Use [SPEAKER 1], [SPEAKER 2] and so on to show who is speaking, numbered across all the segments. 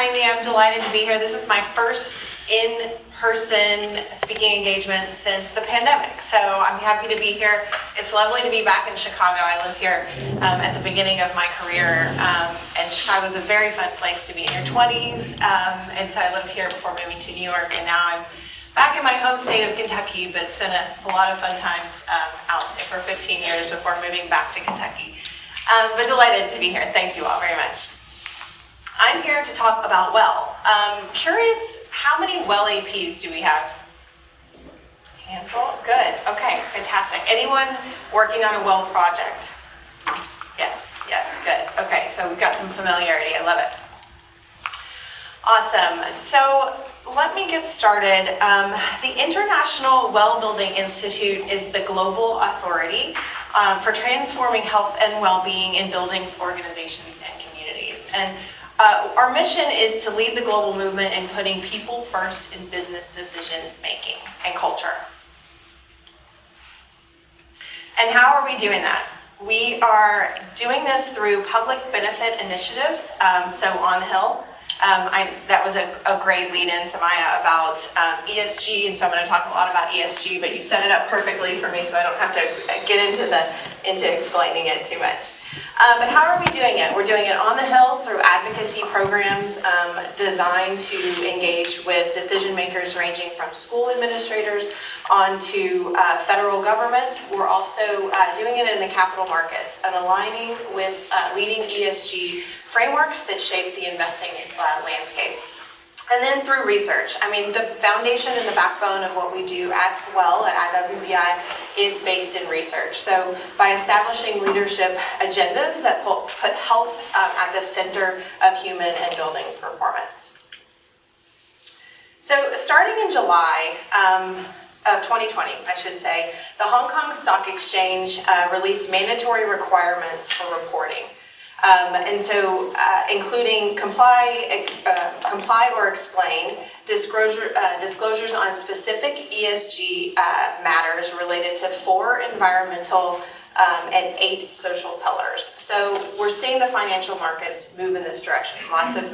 [SPEAKER 1] having me. I'm delighted to be here. This is my first in-person speaking engagement since the pandemic, so I'm happy to be here. It's lovely to be back in Chicago. I lived here at the beginning of my career, and Chicago is a very fun place to be in your 20s, and so I lived here before moving to New York, and now I'm back in my home state of Kentucky, but it's been a lot of fun times out for 15 years before moving back to Kentucky. But delighted to be here. Thank you all very much. I'm here to talk about well. Curious, how many well APs do we have? Handful? Good. Okay, fantastic. Anyone working on a well project? Yes, good. Okay, so we've got some familiarity. I love it. Awesome. So let me get started. The International Well Building Institute is the global authority for transforming health and well-being in buildings, organizations, and communities. And our mission is to lead the global movement in putting people first in business decision making and culture. And how are we doing that? We are doing this through public benefit initiatives. So on the Hill, that was a great lead-in, Samaya, about ESG, and so I'm going to talk a lot about ESG, but you set it up perfectly for me, so I don't have to get into explaining it too much. But how are we doing it? We're doing it on the Hill through advocacy programs designed to engage with decision makers ranging from school administrators on to federal government. We're also doing it in the capital markets and aligning with leading ESG frameworks that shape the investing landscape. And then through research. I mean, the foundation and the backbone of what we do at IWBI is based in research. So by establishing leadership agendas that put health at the center of human and building performance. So starting in July of 2020, I should say, the Hong Kong Stock Exchange released mandatory requirements for reporting. And so including comply or explain, disclosures on specific ESG matters related to 4 environmental and 8 social pillars. So we're seeing the financial markets move in this direction, lots of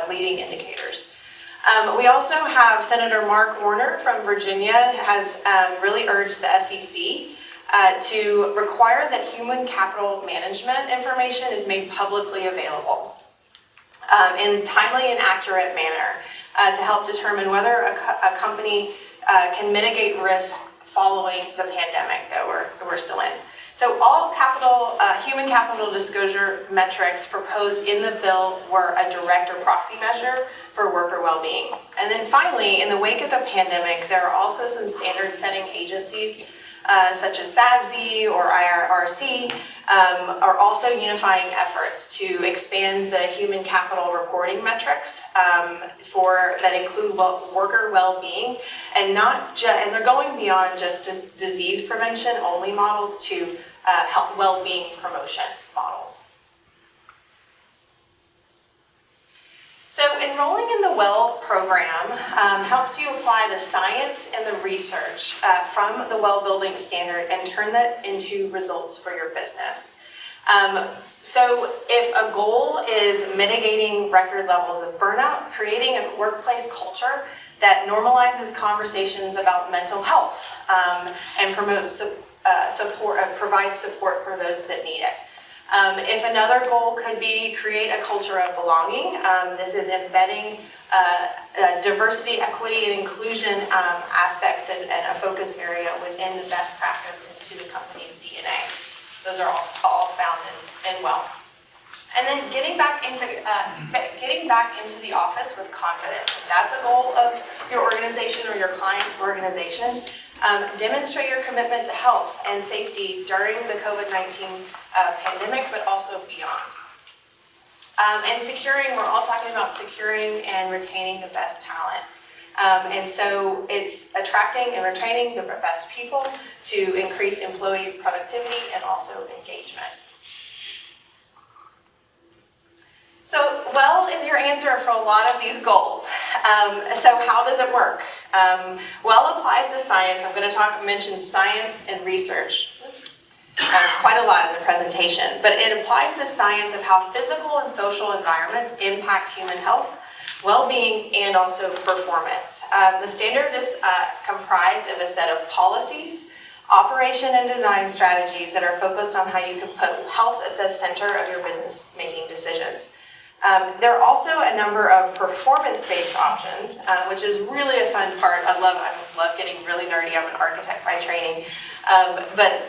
[SPEAKER 1] leading indicators. We also have Senator Mark Warner from Virginia has really urged the SEC to require that human capital management information is made publicly available in timely and accurate manner to help determine whether a company can mitigate risk following the pandemic that we're still in. So all human capital disclosure metrics proposed in the bill were a direct or proxy measure for worker well-being. And then finally, in the wake of the pandemic, there are also some standard-setting agencies such as SASB or IRC, are also unifying efforts to expand the human capital reporting metrics that include worker well-being, and they're going beyond just disease prevention only models to health well-being promotion models. So enrolling in the WELL program helps you apply the science and the research from the WELL building standard and turn that into results for your business. So if a goal is mitigating record levels of burnout, creating a workplace culture that normalizes conversations about mental health and promotes provides support for those that need it. If another goal could be create a culture of belonging, this is embedding diversity, equity, and inclusion aspects and a focus area within the best practice into the company's DNA. Those are all found in WELL. And then getting back into the office with confidence. If that's a goal of your organization or your client's organization. Demonstrate your commitment to health and safety during the COVID-19 pandemic, but also beyond. And we're all talking about securing and retaining the best talent. And so it's attracting and retaining the best people to increase employee productivity and also engagement. So WELL is your answer for a lot of these goals. So how does it work? WELL applies the science. I'm going to mention science and research. Oops. Quite a lot in the presentation, but it applies the science of how physical and social environments impact human health well-being, and also performance. The standard is comprised of a set of policies, operation and design strategies that are focused on how you can put health at the center of your business making decisions. There are also a number of performance-based options, which is really a fun part. I love getting really nerdy. I'm an architect by training, but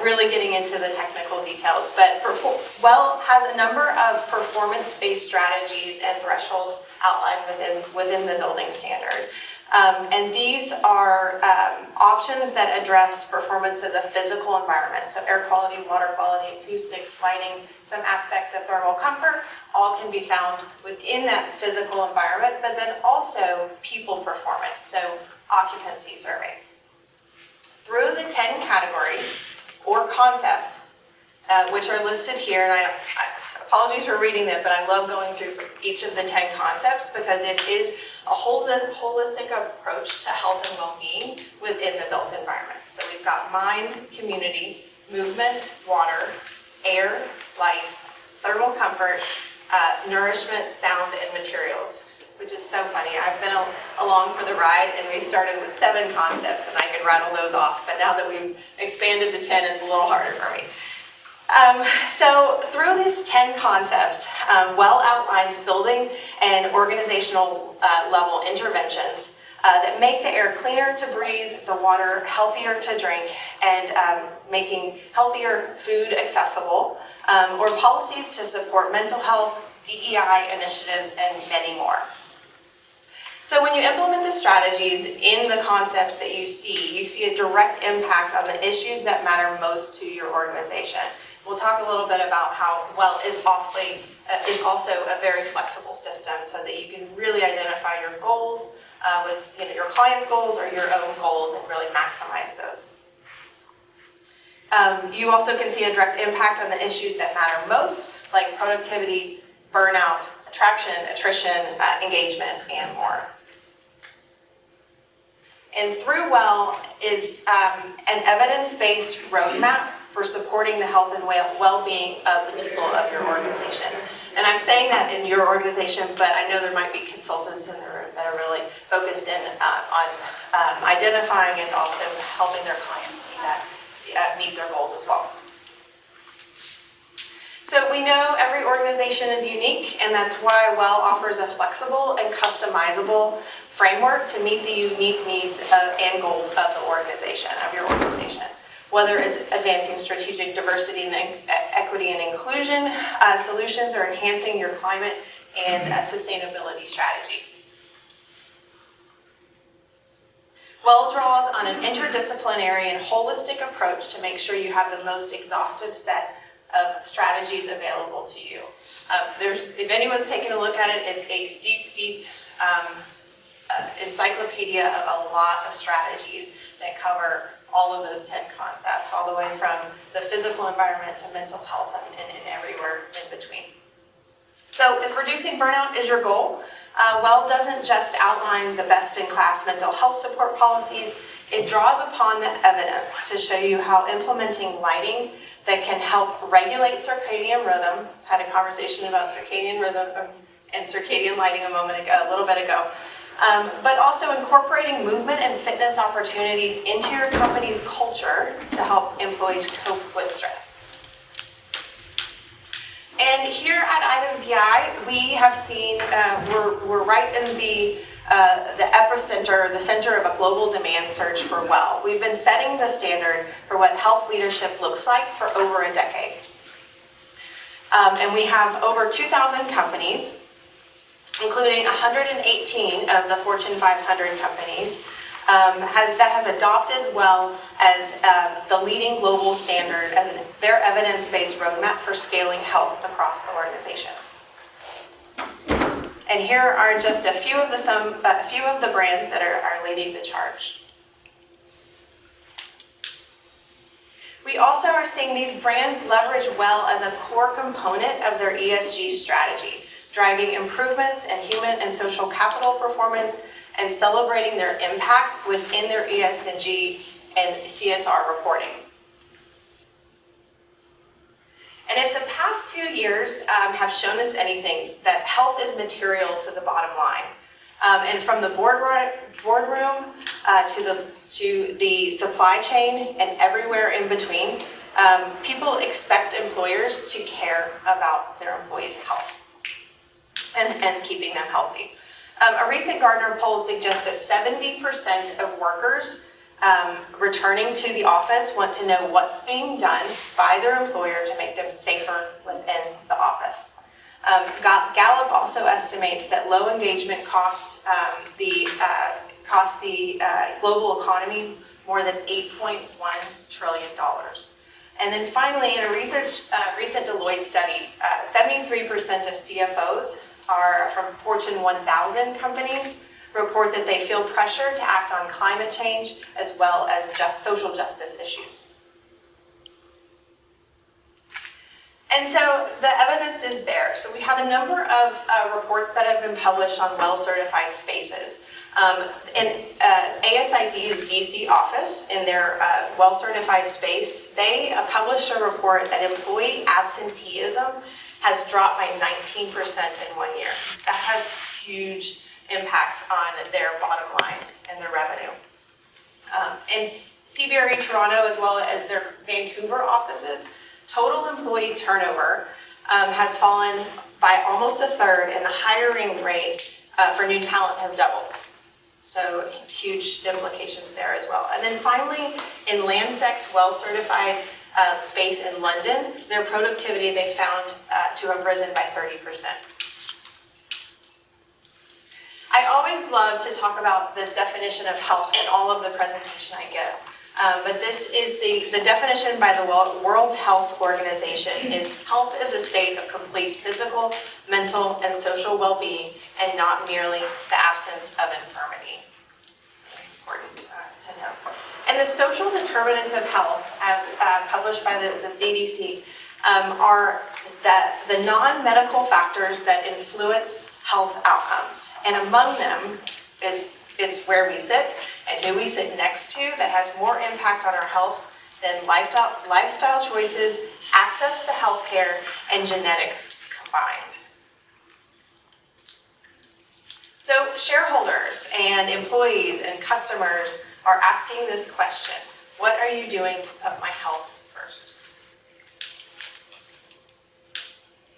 [SPEAKER 1] really getting into the technical details. But WELL has a number of performance-based strategies and thresholds outlined within the building standard. And these are options that address performance of the physical environment. So air quality, water quality, acoustics, lighting, some aspects of thermal comfort, all can be found within that physical environment, but then also people performance, so occupancy surveys. Through the 10 categories or concepts, which are listed here, and I apologies for reading them, but I love going through each of the 10 concepts because it is a holistic approach to health and well-being within the built environment. So we've got mind, community, movement, water, air, light, thermal comfort, nourishment, sound, and materials, which is so funny. I've been along for the ride, and we started with 7 concepts, and I could rattle those off, but now that we've expanded to 10, it's a little harder for me. So through these 10 concepts, WELL outlines building and organizational level interventions that make the air cleaner to breathe, the water healthier to drink, and making healthier food accessible, or policies to support mental health, DEI initiatives, and many more. So when you implement the strategies in the concepts that you see a direct impact on the issues that matter most to your organization. We'll talk a little bit about how WELL is also a very flexible system so that you can really identify your goals with your client's goals or your own goals and really maximize those. You also can see a direct impact on the issues that matter most, like productivity, burnout, attrition, engagement, and more. And through WELL is an evidence-based roadmap for supporting the health and well-being of the people of your organization. And I'm saying that in your organization, but I know there might be consultants in the room that are really focused in on identifying and also helping their clients meet their goals as well. So we know every organization is unique, and that's why WELL offers a flexible and customizable framework to meet the unique needs and goals of the organization, of your organization. Whether it's advancing strategic diversity and equity and inclusion solutions or enhancing your climate and sustainability strategy. WELL draws on an interdisciplinary and holistic approach to make sure you have the most exhaustive set of strategies available to you. If anyone's taken a look at it, it's a deep encyclopedia of a lot of strategies that cover all of those 10 concepts, all the way from the physical environment to mental health and everywhere in between. So if reducing burnout is your goal, WELL doesn't just outline the best-in-class mental health support policies, it draws upon the evidence to show you how implementing lighting that can help regulate circadian rhythm, had a conversation about circadian rhythm and circadian lighting a little bit ago, but also incorporating movement and fitness opportunities into your company's culture to help employees cope with stress. And here at Item BI, we have seen we're right in the epicenter, the center of a global demand surge for WELL. We've been setting the standard for what health leadership looks like for over a decade. And we have over 2,000 companies, including 118 of the Fortune 500 companies, that has adopted WELL as the leading global standard and their evidence-based roadmap for scaling health across the organization. And here are just a few of the brands that are leading the charge. We also are seeing these brands leverage WELL as a core component of their ESG strategy, driving improvements in human and social capital performance and celebrating their impact within their ESG and CSR reporting. And if the past 2 years have shown us anything, that health is material to the bottom line. And from the boardroom to the supply chain and everywhere in between, people expect employers to care about their employees' health and keeping them healthy. A recent Gartner poll suggests that 70% of workers returning to the office want to know what's being done by their employer to make them safer within the office. Gallup also estimates that low engagement costs the global economy more than $8.1 trillion. And then finally, in a recent Deloitte study, 73% of CFOs are from Fortune 1000 companies report that they feel pressure to act on climate change as well as social justice issues. And so the evidence is there. So we have a number of reports that have been published on well-certified spaces. In ASID's DC office, in their well-certified space, they published a report that employee absenteeism has dropped by 19% in 1 year. That has huge impacts on their bottom line and their revenue. In CBRE Toronto, as well as their Vancouver offices, total employee turnover has fallen by almost a third, and the hiring rate for new talent has doubled. So huge implications there as well. And then finally, in Landsec's well-certified space in London, their productivity they found to have risen by 30%. I always love to talk about this definition of health in all of the presentation I give. But this is the definition by the World Health Organization is health is a state of complete physical, mental, and social well-being, and not merely the absence of infirmity. Important to know. And the social determinants of health, as published by the CDC, are the non-medical factors that influence health outcomes. And among them is it's where we sit and who we sit next to that has more impact on our health than lifestyle choices, access to healthcare, and genetics combined. So shareholders and employees and customers are asking this question: what are you doing to put my health first?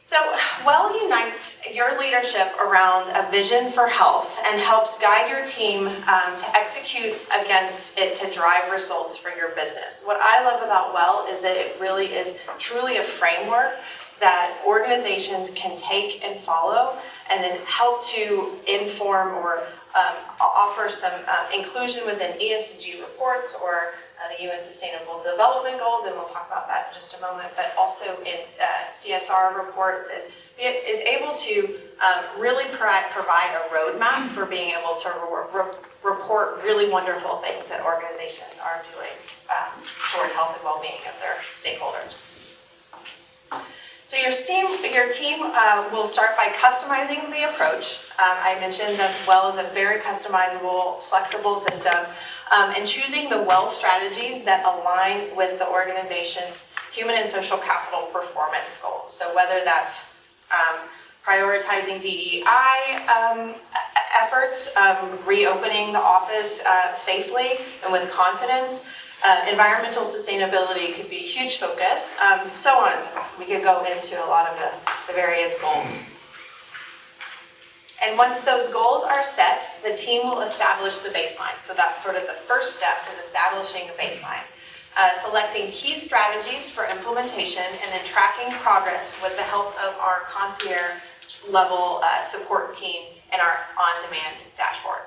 [SPEAKER 1] So WELL unites your leadership around a vision for health and helps guide your team to execute against it to drive results for your business. What I love about WELL is that it really is truly a framework that organizations can take and follow and then help to inform or offer some inclusion within ESG reports or the UN Sustainable Development Goals, and we'll talk about that in just a moment, but also in CSR reports, and it is able to really provide a roadmap for being able to report really wonderful things that organizations are doing toward health and well-being of their stakeholders. So your team will start by customizing the approach. I mentioned that WELL is a very customizable, flexible system, and choosing the WELL strategies that align with the organization's human and social capital performance goals. So whether that's prioritizing DEI efforts, reopening the office safely and with confidence, environmental sustainability could be a huge focus, so on and so forth. We could go into a lot of the various goals. And once those goals are set, the team will establish the baseline. So that's sort of the first step, is establishing a baseline. Selecting key strategies for implementation and then tracking progress with the help of our concierge level support team and our on-demand dashboard.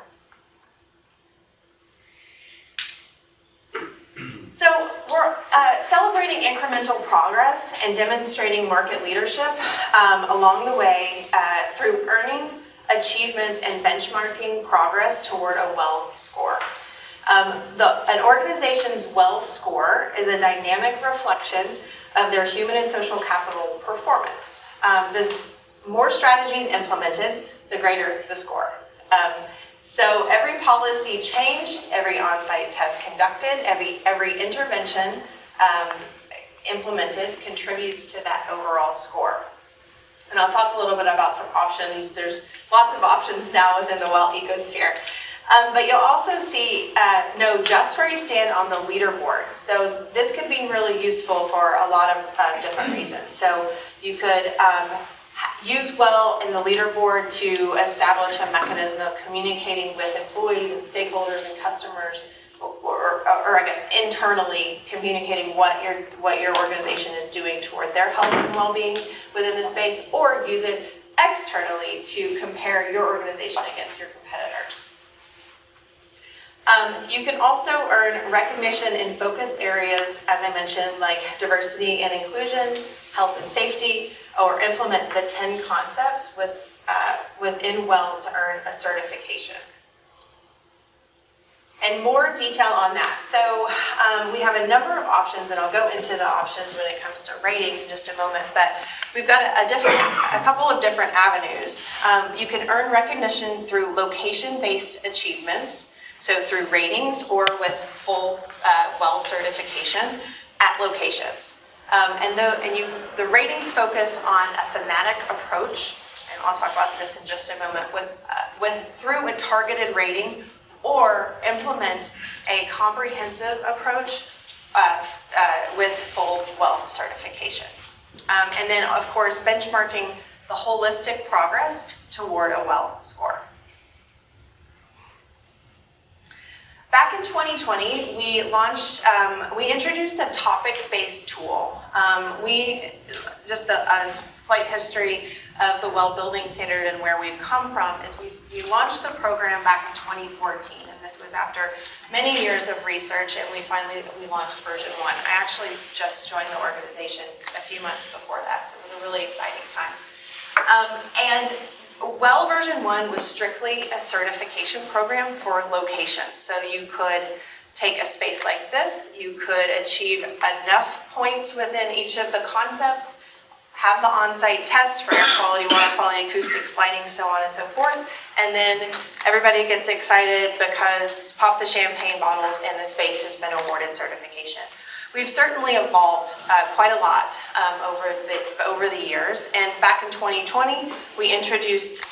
[SPEAKER 1] So we're celebrating incremental progress and demonstrating market leadership along the way through earning achievements and benchmarking progress toward a WELL score. An organization's WELL score is a dynamic reflection of their human and social capital performance. More strategies implemented, the greater the score. So every policy changed, every on-site test conducted, every intervention implemented contributes to that overall score. And I'll talk a little bit about some options. There's lots of options now within the WELL ecosphere. But you'll also see, know just where you stand on the leaderboard. So this could be really useful for a lot of different reasons. So you could use WELL in the leaderboard to establish a mechanism of communicating with employees and stakeholders and customers, or I guess internally communicating what your organization is doing toward their health and well-being within the space, or use it externally to compare your organization against your competitors. You can also earn recognition in focus areas, as I mentioned, like diversity and inclusion, health and safety, or implement the 10 concepts within WELL to earn a certification. And more detail on that. So we have a number of options, and I'll go into the options when it comes to ratings in just a moment, but we've got a couple of different avenues. You can earn recognition through location-based achievements, so through ratings or with full WELL certification at locations. The ratings focus on a thematic approach, and I'll talk about this in just a moment, through a targeted rating, or implement a comprehensive approach with full WELL certification. And then, of course, benchmarking the holistic progress toward a WELL score. Back in 2020, we introduced a topic-based tool. Just a slight history of the WELL building standard and where we've come from is we launched the program back in 2014, and this was after many years of research, and we launched version 1. I actually just joined the organization a few months before that, so it was a really exciting time. And WELL version 1 was strictly a certification program for locations. So you could take a space like this, you could achieve enough points within each of the concepts, have the on-site test for air quality, water quality, acoustics, lighting, so on and so forth, and then everybody gets excited because pop the champagne bottles and the space has been awarded certification. We've certainly evolved quite a lot over the years, and back in 2020, we introduced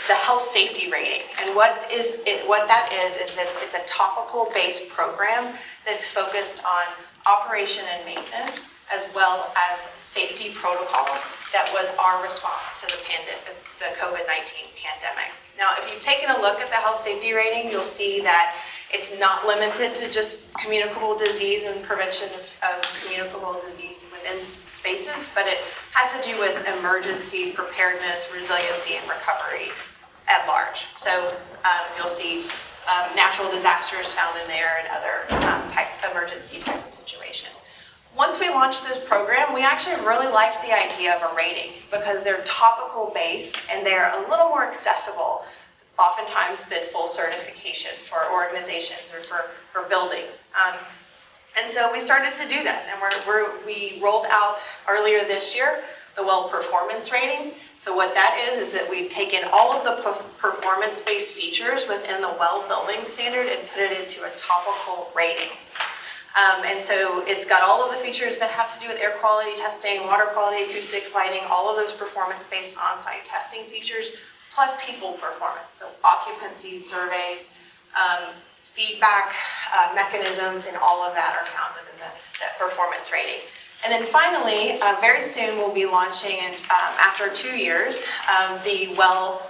[SPEAKER 1] the health safety rating. And what that is that it's a topical-based program that's focused on operation and maintenance, as well as safety protocols. That was our response to the COVID-19 pandemic. Now, if you've taken a look at the health safety rating, you'll see that it's not limited to just communicable disease and prevention of communicable disease within spaces, but it has to do with emergency preparedness, resiliency, and recovery at large. So you'll see natural disasters found in there and other emergency type of situation. Once we launched this program, we actually really liked the idea of a rating because they're topical based and they're a little more accessible oftentimes than full certification for organizations or for buildings. And so we started to do this, and we rolled out earlier this year the WELL performance rating. So what that is that we've taken all of the performance-based features within the WELL building standard and put it into a topical rating. And so it's got all of the features that have to do with air quality testing, water quality, acoustics, lighting, all of those performance-based on-site testing features, plus people performance, so occupancy surveys, feedback mechanisms, and all of that are found within that performance rating. And then finally, very soon we'll be launching, after 2 years, the WELL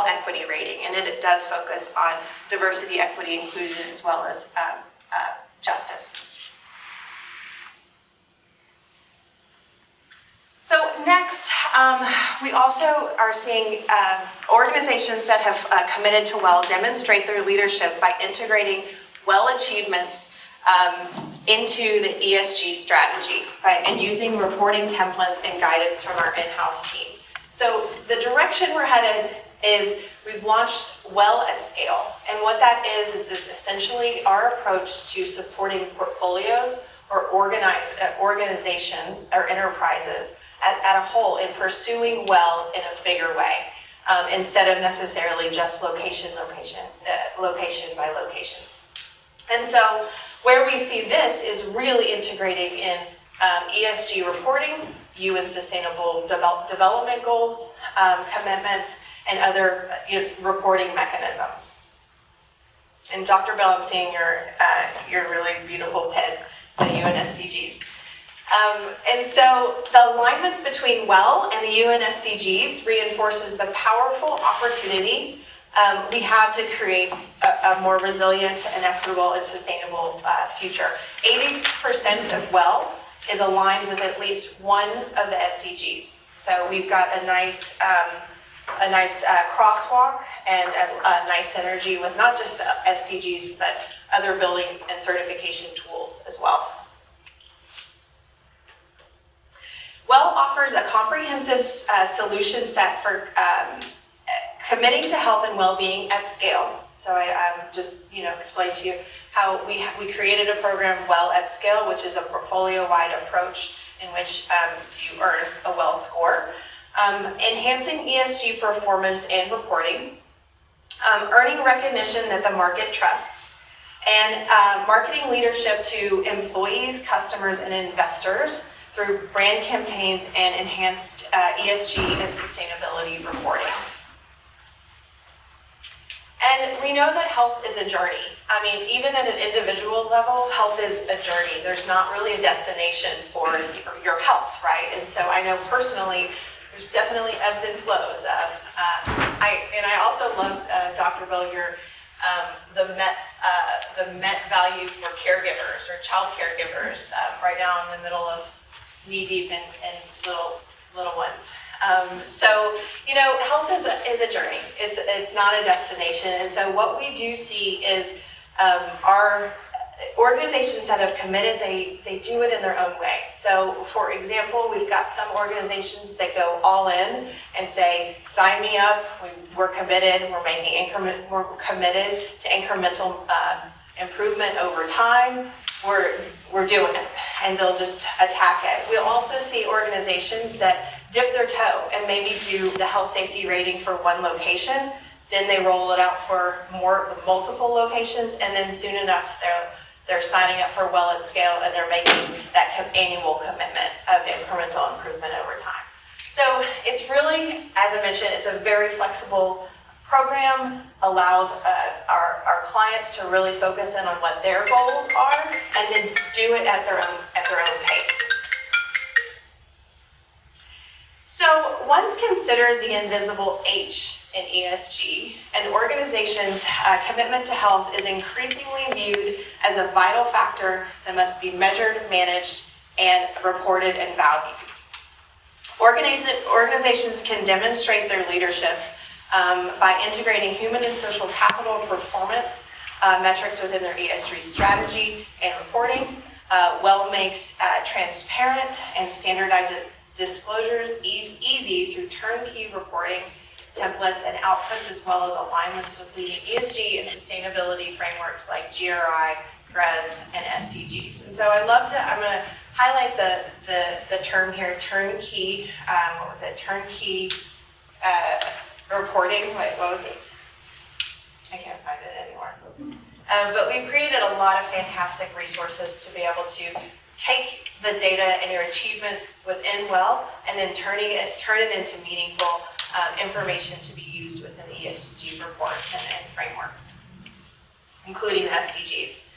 [SPEAKER 1] equity rating, and it does focus on diversity, equity, inclusion, as well as justice. So next, we also are seeing organizations that have committed to WELL demonstrate their leadership by integrating WELL achievements into the ESG strategy and using reporting templates and guidance from our in-house team. So the direction we're headed is we've launched WELL at scale. And what that is essentially our approach to supporting portfolios or organizations or enterprises at a whole in pursuing WELL in a bigger way, instead of necessarily just location by location. And so Where we see this is really integrating in ESG reporting, UN Sustainable Development Goals, commitments, and other reporting mechanisms. And Dr. Bell, I'm seeing your really beautiful pin, the UN SDGs. And so the alignment between WELL and the UN SDGs reinforces the powerful opportunity we have to create a more resilient and equitable and sustainable future. 80% of WELL is aligned with at least one of the SDGs. So we've got a nice crosswalk and a nice synergy with not just the SDGs, but other building and certification tools as well. WELL offers a comprehensive solution set for committing to health and well-being at scale. So I just explained to you how we created a program, WELL at Scale, which is a portfolio-wide approach in which you earn a WELL score. Enhancing ESG performance and reporting, earning recognition that the market trusts, and marketing leadership to employees, customers, and investors through brand campaigns and enhanced ESG and sustainability reporting. And we know that health is a journey. I mean, even at an individual level, health is a journey. There's not really a destination for your health, right? And so I know personally, there's definitely ebbs and flows of, I also love, Dr. Bell, your, the MET value for caregivers or child caregivers. Right now I'm in the middle of knee deep in little ones. So, health is a journey. It's not a destination. And so what we do see is our organizations that have committed, they do it in their own way. So, for example, we've got some organizations that go all in and say, sign me up, we're committed, we're committed to incremental improvement over time. We're doing it, and they'll just attack it. We'll also see organizations that dip their toe and maybe do the health safety rating for one location, then they roll it out for multiple locations, and then soon enough they're signing up for WELL at Scale, and they're making that annual commitment of incremental improvement over time. So it's really, as I mentioned, it's a very flexible program, allows our clients to really focus in on what their goals are, and then do it at their own pace. So once considered the invisible H in ESG, an organization's commitment to health is increasingly viewed as a vital factor that must be measured, managed, and reported and valued. Organizations can demonstrate their leadership by integrating human and social capital performance metrics within their ESG strategy and reporting. WELL makes transparent and standardized disclosures easy through turnkey reporting templates and outputs, as well as alignments with leading ESG and sustainability frameworks like GRI, GRESB, and SDGs. And so I'm going to highlight the term here, turnkey, turnkey reporting, what was it? I can't find it anymore. But we've created a lot of fantastic resources to be able to take the data and your achievements within WELL and then turn it into meaningful information to be used within the ESG reports and frameworks, including the SDGs.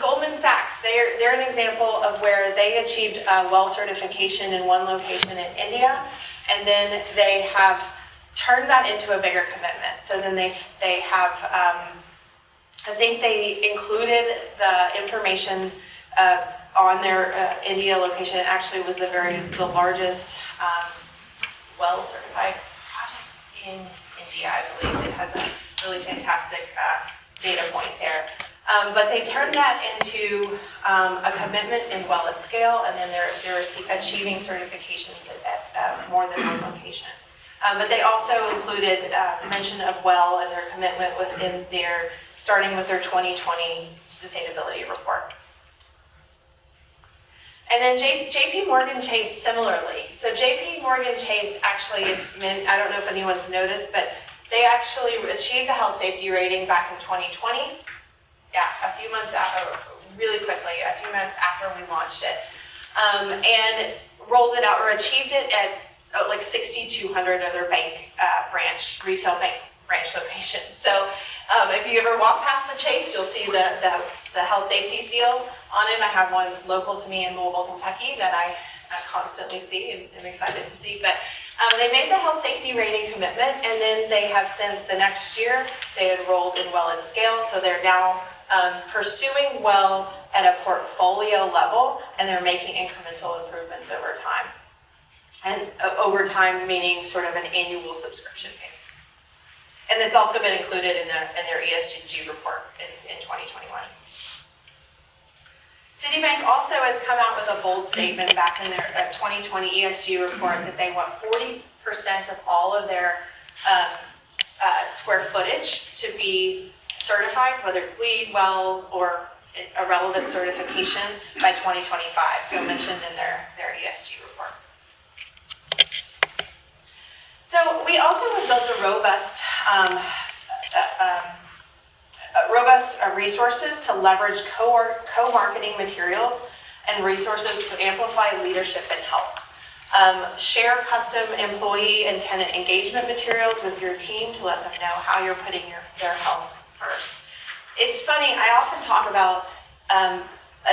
[SPEAKER 1] Goldman Sachs, they're an example of where they achieved WELL certification in one location in India, and then they have turned that into a bigger commitment. So then they have, I think they included the information on their India location. It actually was the largest WELL certified project in India, I believe. It has a really fantastic data point there. But they turned that into a commitment in WELL at Scale, and then they're achieving certifications at more than one location. But they also included mention of WELL and their commitment within starting with their 2020 sustainability report. And then JP Morgan Chase similarly. So JP Morgan Chase actually, I don't know if anyone's noticed, but they actually achieved the health safety rating back in 2020. Yeah, a few months out, really quickly, a few months after we launched it, and rolled it out or achieved it at like 6,200 other retail bank branch locations. So if you ever walk past the Chase, you'll see the health safety seal on it. I have one local to me in Louisville, Kentucky that I constantly see and am excited to see. But they made the health safety rating commitment, and then they have since the next year, they enrolled in Well at Scale. So they're now pursuing well at a portfolio level, and they're making incremental improvements over time. And over time, meaning sort of an annual subscription base. And it's also been included in their ESG report in 2021. Citibank also has come out with a bold statement back in their 2020 ESG report that they want 40% of all of their square footage to be certified, whether it's LEED, WELL, or a relevant certification by 2025, so mentioned in their ESG report. So we also have built a robust resources to leverage co-marketing materials and resources to amplify leadership in health. Share custom employee and tenant engagement materials with your team to let them know how you're putting their health first. It's funny, I often talk about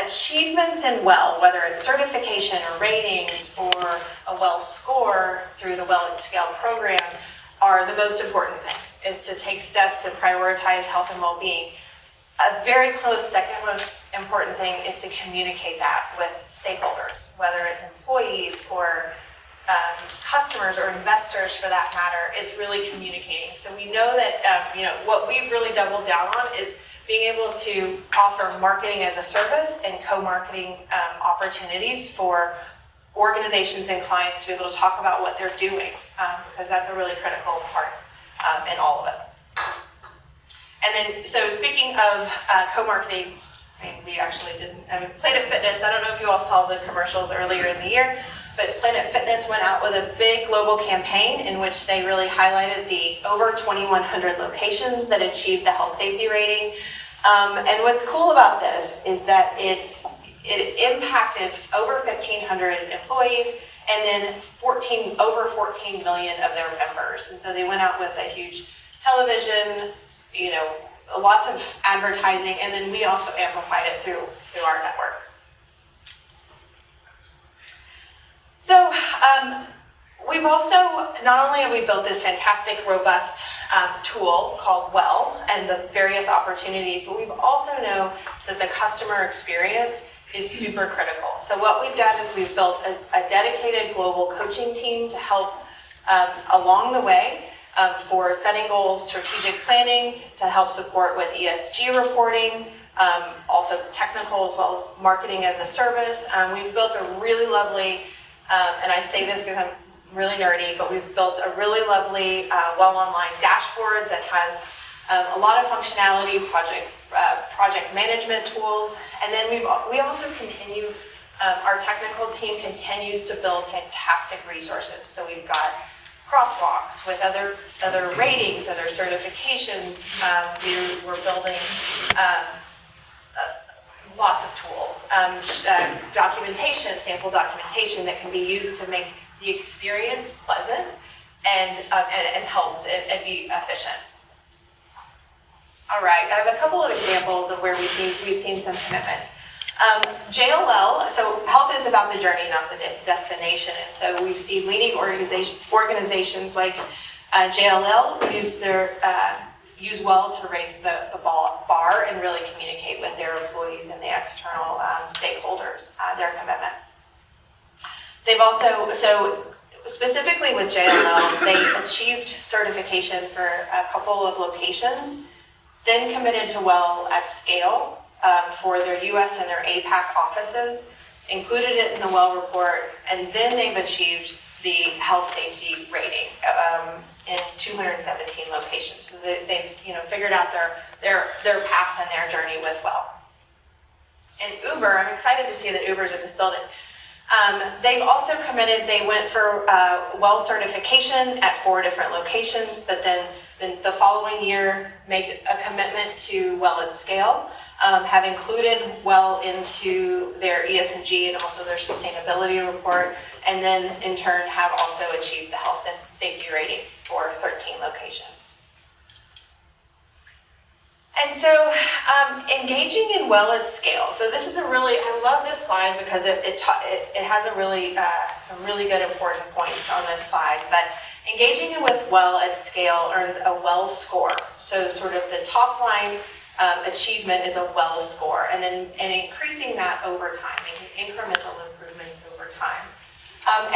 [SPEAKER 1] achievements in WELL, whether it's certification or ratings or a WELL score through the Well at Scale program, are the most important thing, is to take steps to prioritize health and well-being. A very close second most important thing is to communicate that with stakeholders, whether it's employees or customers or investors for that matter. It's really communicating. So we know that what we've really doubled down on is being able to offer marketing as a service and co-marketing opportunities for organizations and clients to be able to talk about what they're doing, because that's a really critical part in all of it. And then, so speaking of co-marketing, we actually Planet Fitness, I don't know if you all saw the commercials earlier in the year, but Planet Fitness went out with a big global campaign in which they really highlighted the over 2,100 locations that achieved the health safety rating. And what's cool about this is that it impacted over 1,500 employees and then over 14 million of their members. And so they went out with a huge television, lots of advertising, and then we also amplified it through our networks. So we've also, not only have we built this fantastic, robust tool called WELL and the various opportunities, but we've also know that the customer experience is super critical. So what we've done is we've built a dedicated global coaching team to help along the way for setting goals, strategic planning, to help support with ESG reporting, also technical as well as marketing as a service. We've built a really lovely, and I say this because I'm really nerdy, but we've built a really lovely WELL Online dashboard that has a lot of functionality, project management tools, and then we also continue, our technical team continues to build fantastic resources. So we've got crosswalks with other ratings, other certifications. We're building lots of tools, documentation, sample documentation that can be used to make the experience pleasant and helped and be efficient. All right, I have a couple of examples of where we've seen some commitments. JLL, so health is about the journey, not the destination. And so we've seen leading organizations like JLL use WELL to raise the bar and really communicate with their employees and the external stakeholders, their commitment. They've also, so specifically with JLL, they achieved certification for a couple of locations, then committed to WELL at Scale for their US and their APAC offices, included it in the WELL report, and then they've achieved the health safety rating in 217 locations. So they've figured out their path and their journey with WELL. And Uber, I'm excited to see that Uber's in this building. They've also committed, they went for WELL certification at 4 different locations, but then the following year made a commitment to WELL at Scale. have included well into their ESG and also their sustainability report, and then in turn have also achieved the health and safety rating for 13 locations. And so engaging in well at scale. So this is a really, I love this slide because it has a really, some really good important points on this slide. But engaging with well at scale earns a well score. So sort of the top line achievement is a well score, and then increasing that over time, making incremental improvements over time.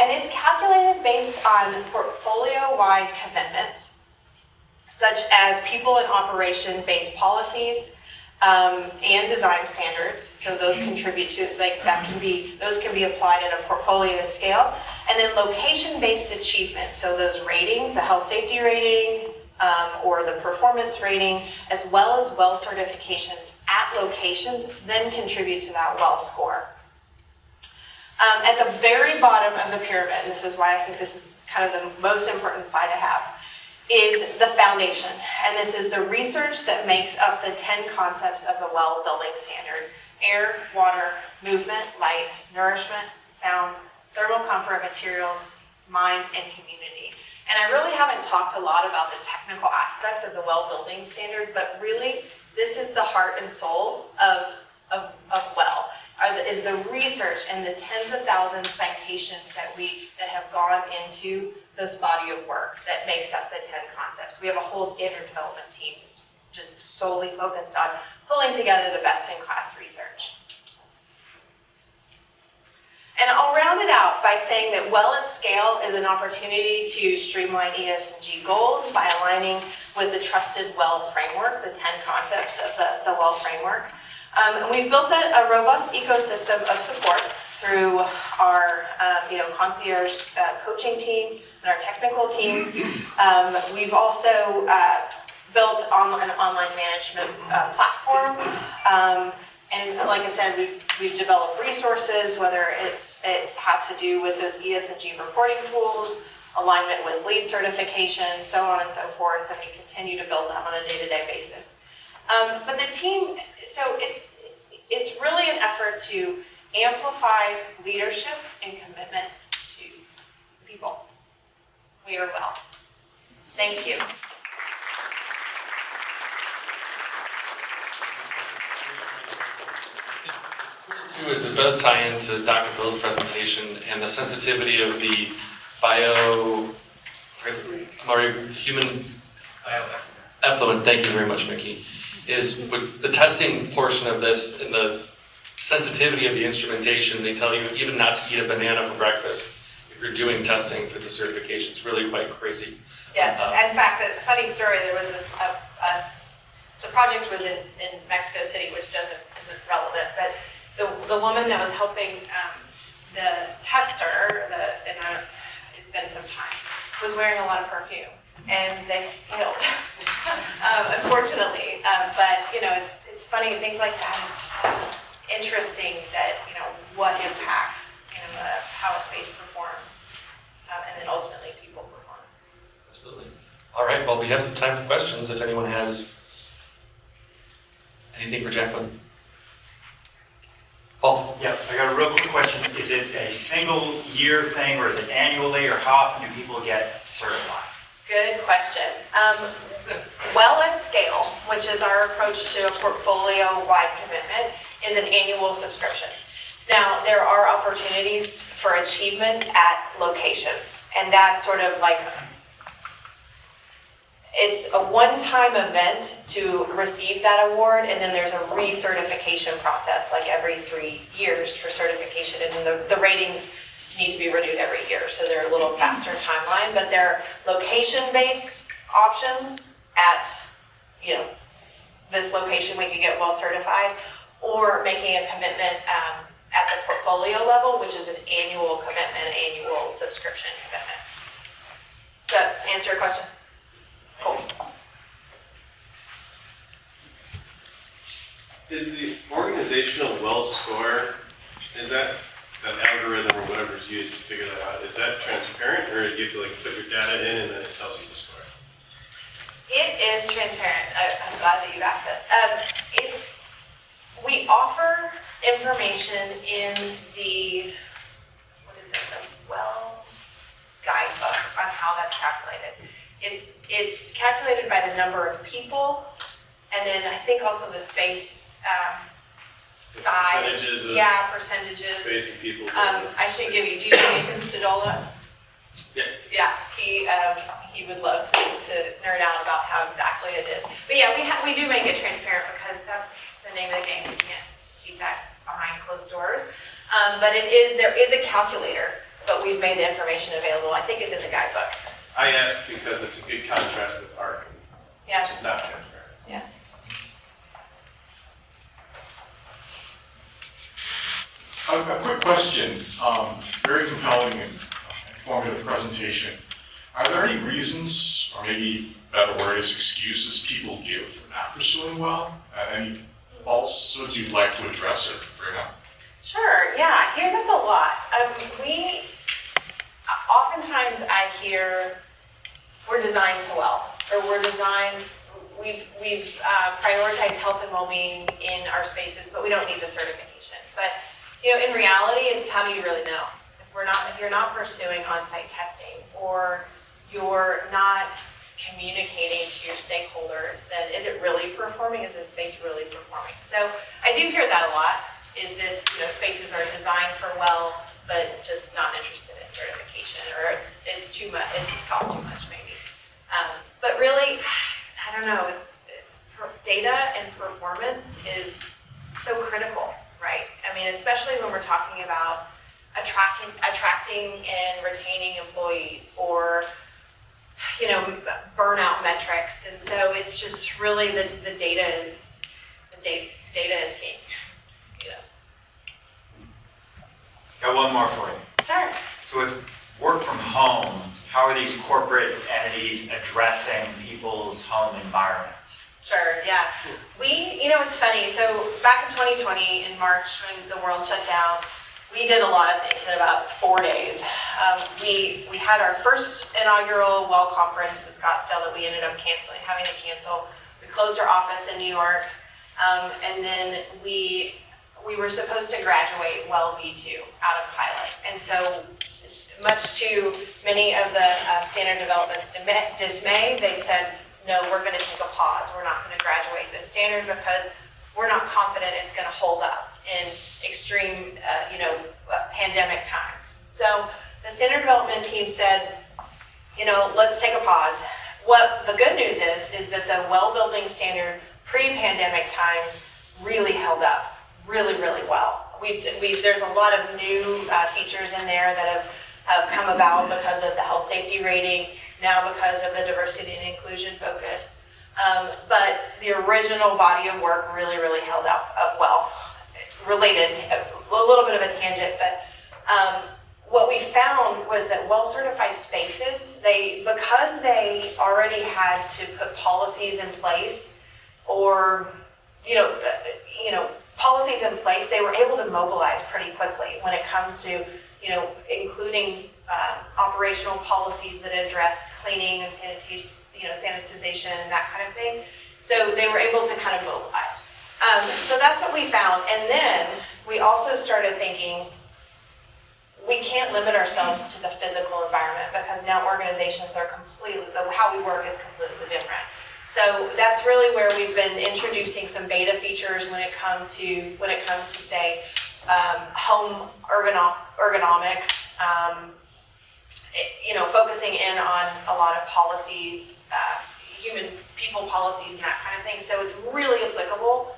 [SPEAKER 1] And it's calculated based on portfolio-wide commitments, such as people and operation-based policies and design standards. So those contribute to, those can be applied at a portfolio scale. And then location-based achievements. So those ratings, the health safety rating or the performance rating, as well as well certification at locations, then contribute to that well score. At the very bottom of the pyramid, and this is why I think this is kind of the most important slide I have, is the foundation. And this is the research that makes up the 10 concepts of the well building standard: air, water, movement, light, nourishment, sound, thermal comfort, materials, mind, and community. And I really haven't talked a lot about the technical aspect of the well building standard, but really this is the heart and soul of well. Is the research and the tens of thousands citations that have gone into this body of work that makes up the 10 concepts. We have a whole standard development team that's just solely focused on pulling together the best-in-class research. And I'll round it out by saying that well at scale is an opportunity to streamline ESG goals by aligning with the trusted well framework, the 10 concepts of the well framework. And we've built a robust ecosystem of support through our concierge coaching team and our technical team. We've also built an online management platform. And like I said, we've developed resources, whether it has to do with those ESG reporting tools, alignment with LEED certification, so on and so forth, and we continue to build them on a day-to-day basis. But the team, so it's really an effort to amplify leadership and commitment to people. We are well. Thank you.
[SPEAKER 2] Too, is it does tie into Dr. Bill's presentation and the sensitivity of the human effluent. Thank you very much, Mickey. Is with the testing portion of this and the sensitivity of the instrumentation, they tell you even not to eat a banana for breakfast if you're doing testing for the certification. It's really quite crazy.
[SPEAKER 1] Yes, in fact, the funny story, there was the project was in Mexico City, which isn't relevant, but the woman that was helping the tester, it's been some time, was wearing a lot of perfume, and they failed, unfortunately. But it's funny, things like that. It's interesting that what impacts how a space performs, and then ultimately people perform.
[SPEAKER 2] Absolutely. All right. Well, we have some time for questions. If anyone has anything for Jaclyn. Paul?
[SPEAKER 3] Yeah, I got a real quick question. Is it a single year thing, or is it annually, or how often do people get certified?
[SPEAKER 1] Good question. Well at scale, which is our approach to a portfolio-wide commitment, is an annual subscription. Now, there are opportunities for achievement at locations, and that's sort of like, it's a one-time event to receive that award, and then there's a recertification process, like every 3 years for certification, and then the ratings need to be renewed every year, so they're a little faster timeline, but they're location-based options at, this location we can get well certified, or making a commitment at the portfolio level, which is an annual commitment, annual subscription commitment. Does that answer your question? Cool.
[SPEAKER 4] Is the organizational well score, is that algorithm or whatever is used to figure that out, is that transparent, or do you have to put your data in and then it tells you the score?
[SPEAKER 1] It is transparent. I'm glad that you asked this. we offer information in the, what is it, the well guidebook on how that's calculated. It's calculated by the number of people, and then I think also the space, size.
[SPEAKER 4] Percentages of
[SPEAKER 1] Yeah, percentages.
[SPEAKER 4] space and people.
[SPEAKER 1] I should give you, do you know Nathan Stadola?
[SPEAKER 4] Yeah.
[SPEAKER 1] Yeah, he would love to nerd out about how exactly it is. But yeah, we do make it transparent because that's the name of the game. We can't keep that behind closed doors. But there is a calculator, but we've made the information available. I think it's in the guidebook.
[SPEAKER 4] I ask because it's a good contrast with ARC,
[SPEAKER 1] Yeah,
[SPEAKER 4] which is not transparent.
[SPEAKER 1] yeah.
[SPEAKER 5] A quick question, very compelling and informative presentation. Are there any reasons, or maybe better word is excuses, people give for not pursuing well? Any falsehoods you'd like to address or bring up?
[SPEAKER 1] Sure, yeah, I hear this a lot. Oftentimes I hear, we're designed to well, or we've prioritized health and well-being in our spaces, but we don't need the certification. But, in reality, it's how do you really know? If you're not pursuing on-site testing, or you're not communicating to your stakeholders, then is it really performing? Is this space really performing? So I do hear that a lot, is that, spaces are designed for well, but just not interested in certification, or it's too much, it costs too much maybe. But really, I don't know, data and performance is so critical, right? I mean, especially when we're talking about attracting and retaining employees, or burnout metrics. And so it's just really the data is king.
[SPEAKER 3] Got one more for you.
[SPEAKER 1] Sure.
[SPEAKER 3] So with work from home, how are these corporate entities addressing people's home environments?
[SPEAKER 1] Sure, yeah. It's funny. So back in 2020, in March, when the world shut down, we did a lot of things in about 4 days. We had our first inaugural well conference in Scottsdale that we ended up having to cancel. We closed our office in New York, and then we were supposed to graduate well V2 out of pilot. And so, much to many of the standard development's dismay, they said, no, we're going to take a pause. We're not going to graduate this standard because we're not confident it's going to hold up in extreme, pandemic times. So the standard development team said, let's take a pause. What the good news is that the well building standard pre-pandemic times really held up really, really well. There's a lot of new features in there that have come about because of the health safety rating, now because of the diversity and inclusion focus. But the original body of work really, really held up well. Related, a little bit of a tangent, but what we found was that well-certified spaces, because they already had to put policies in place, or policies in place, they were able to mobilize pretty quickly when it comes to including operational policies that addressed cleaning and sanitization and that kind of thing. So they were able to kind of mobilize. So that's what we found. And then we also started thinking, we can't limit ourselves to the physical environment, because now organizations are how we work is completely different. So that's really where we've been introducing some beta features when it comes to say home ergonomics, focusing in on a lot of policies, human people policies and that kind of thing. So it's really applicable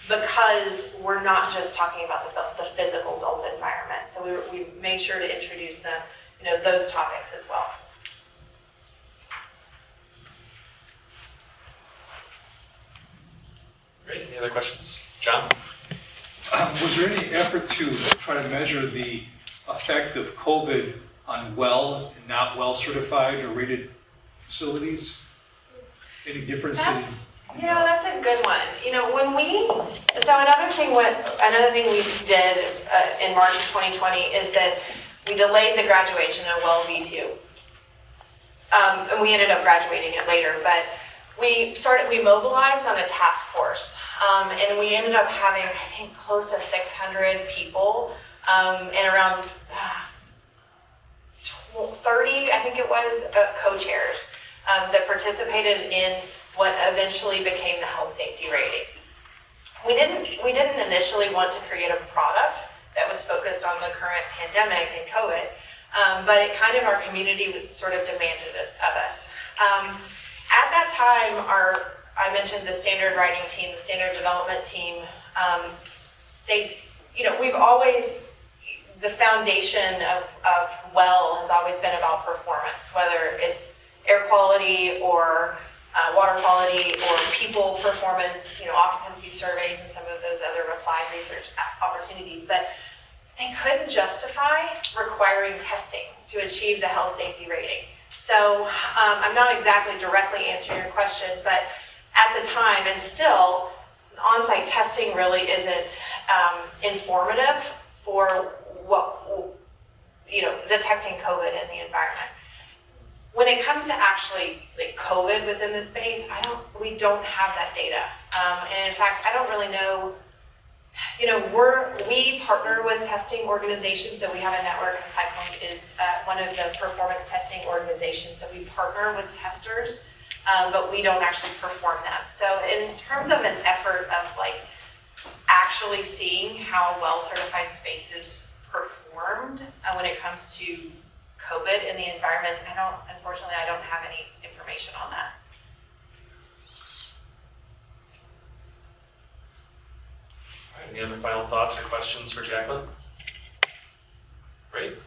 [SPEAKER 1] because we're not just talking about the physical built environment. So we made sure to introduce those topics as well.
[SPEAKER 2] Great, any other questions? John?
[SPEAKER 6] Was there any effort to try to measure the effect of COVID on well and not well certified or rated facilities? Any difference
[SPEAKER 1] That's a good one. Another thing we did in March of 2020 is that we delayed the graduation of well V2. And we ended up graduating it later, but we mobilized on a task force And we ended up having, I think, close to 600 people, and around 30, I think it was, co-chairs that participated in what eventually became the health safety rating. We didn't initially want to create a product that was focused on the current pandemic and COVID, but it kind of, our community sort of demanded it of us. At that time, I mentioned the standard writing team, the standard development team, we've always, the foundation of WELL has always been about performance, whether it's air quality or water quality or people performance, occupancy surveys and some of those other applied research opportunities. But they couldn't justify requiring testing to achieve the health safety rating. So I'm not exactly directly answering your question, but at the time, and still, on-site testing really isn't informative for detecting COVID in the environment. When it comes to actually like COVID within the space, we don't have that data. And in fact, I don't really know, we partner with testing organizations, so we have a network, and Cyclone is one of the performance testing organizations. So we partner with testers, but we don't actually perform them. So in terms of an effort of like actually seeing how well-certified spaces performed when it comes to COVID in the environment, unfortunately, I don't have any information on that.
[SPEAKER 2] All right, any other final thoughts or questions for Jaclyn? Great.